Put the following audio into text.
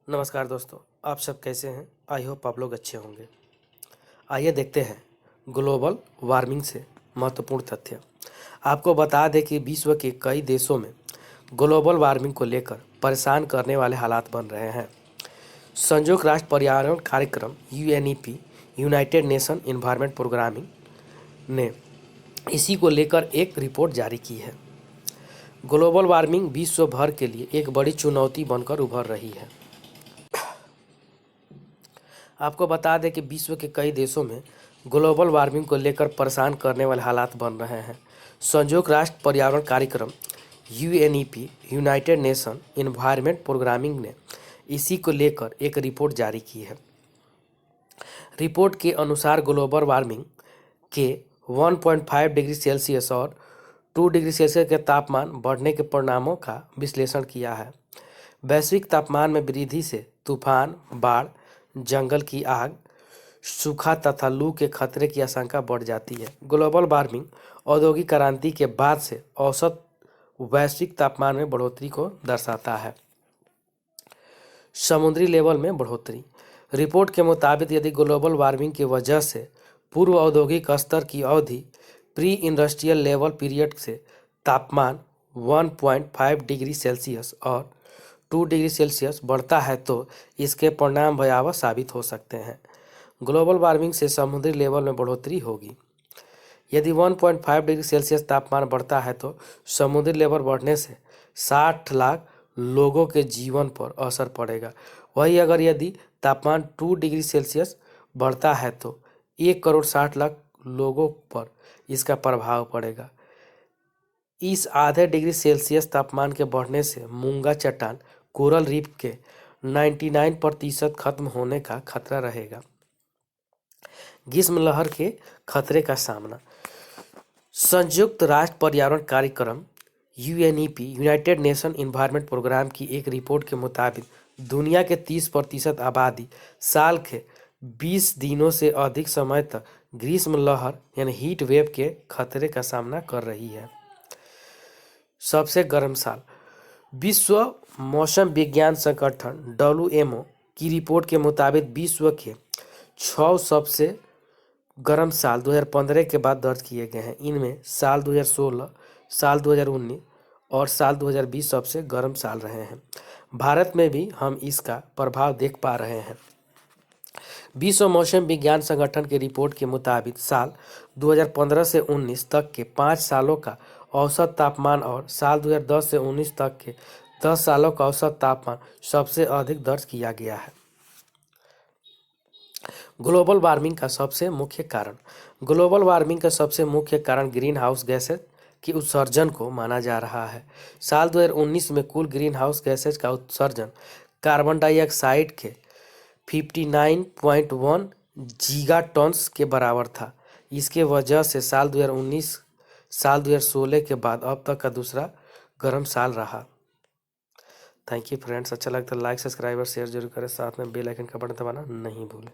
नमस्कार दोस्तों, आप सब कैसे हैं। आई होप आप लोग अच्छे होंगे। आइए देखते हैं ग्लोबल वार्मिंग से महत्वपूर्ण तथ्य। आपको बता दें कि विश्व के कई देशों में ग्लोबल वार्मिंग को लेकर परेशान करने वाले हालात बन रहे हैं। संयुक्त राष्ट्र पर्यावरण कार्यक्रम UNEP united nation environment programming ने इसी को लेकर एक रिपोर्ट जारी की है। ग्लोबल वार्मिंग विश्व भर के लिए एक बड़ी चुनौती बनकर उभर रही है। आपको बता दें कि विश्व के कई देशों में ग्लोबल वार्मिंग को लेकर परेशान करने वाले हालात बन रहे हैं। संयुक्त राष्ट्र पर्यावरण कार्यक्रम UNEP united nation environment programming ने इसी को लेकर एक रिपोर्ट जारी की है। रिपोर्ट के अनुसार ग्लोबल वार्मिंग के 1.5 डिग्री सेल्सियस और 2 डिग्री सेल्सियस के तापमान बढ़ने के परिणामों का विश्लेषण किया है। वैश्विक तापमान में वृद्धि से तूफान, बाढ़, जंगल की आग, सूखा तथा लू के खतरे की आशंका बढ़ जाती है। ग्लोबल वार्मिंग औद्योगिक क्रांति के बाद से औसत वैश्विक तापमान में बढ़ोतरी को दर्शाता है। समुद्री लेवल में बढ़ोतरी। रिपोर्ट के मुताबिक यदि ग्लोबल वार्मिंग की वजह से पूर्व औद्योगिक स्तर की अवधि प्री इंडस्ट्रियल लेवल पीरियड से तापमान 1.5 डिग्री सेल्सियस और 2 डिग्री सेल्सियस बढ़ता है तो इसके परिणाम भयावह साबित हो सकते हैं। ग्लोबल वार्मिंग से समुद्री लेवल में बढ़ोतरी होगी। यदि 1.5 डिग्री सेल्सियस तापमान बढ़ता है तो समुद्री लेवल बढ़ने से 60 लाख लोगों के जीवन पर असर पड़ेगा। वहीं अगर यदि तापमान 2 डिग्री सेल्सियस बढ़ता है तो 1 करोड़ 60 लाख लोगों पर इसका प्रभाव पड़ेगा। इस आधे डिग्री सेल्सियस तापमान के बढ़ने से मूंगा चट्टान कोरल रीफ के 99% खत्म होने का खतरा रहेगा। ग्रीष्म लहर के खतरे का सामना। संयुक्त राष्ट्र पर्यावरण कार्यक्रम UNEP united nation environment programme की एक रिपोर्ट के मुताबिक दुनिया के 30% आबादी साल के 20 दिनों से अधिक समय तक ग्रीष्म लहर यानी हीट वेव के खतरे का सामना कर रही है। सबसे गर्म साल। विश्व मौसम विज्ञान संगठन WMO की रिपोर्ट के मुताबिक विश्व के 6 सबसे गर्म साल 2015 के बाद दर्ज किए गए हैं। इनमें साल 2016, साल 2019 और साल 2020 सबसे गर्म साल रहे हैं। भारत में भी हम इसका प्रभाव देख पा रहे हैं। विश्व मौसम विज्ञान संगठन की रिपोर्ट के मुताबिक साल 2015 से 19 तक के 5 सालों का औसत तापमान और साल 2010 से 19 तक के 10 सालों का औसत तापमान सबसे अधिक दर्ज किया गया है। ग्लोबल वार्मिंग का सबसे मुख्य कारण। ग्लोबल वार्मिंग का सबसे मुख्य कारण ग्रीन हाउस गैसेज की उत्सर्जन को माना जा रहा है। साल 2019 में कुल ग्रीन हाउस गैसेज का उत्सर्जन कार्बन डाइऑक्साइड के 59.1 गीगाटन्स के बराबर था। इसके वजह से साल 2019 साल 2016 के बाद अब तक का दूसरा गर्म साल रहा। Thank you friends. अच्छा लगता है लाइक, सब्सक्राइब और शेयर जरूर करें। साथ में बेल आइकन का बटन दबाना नहीं भूलें।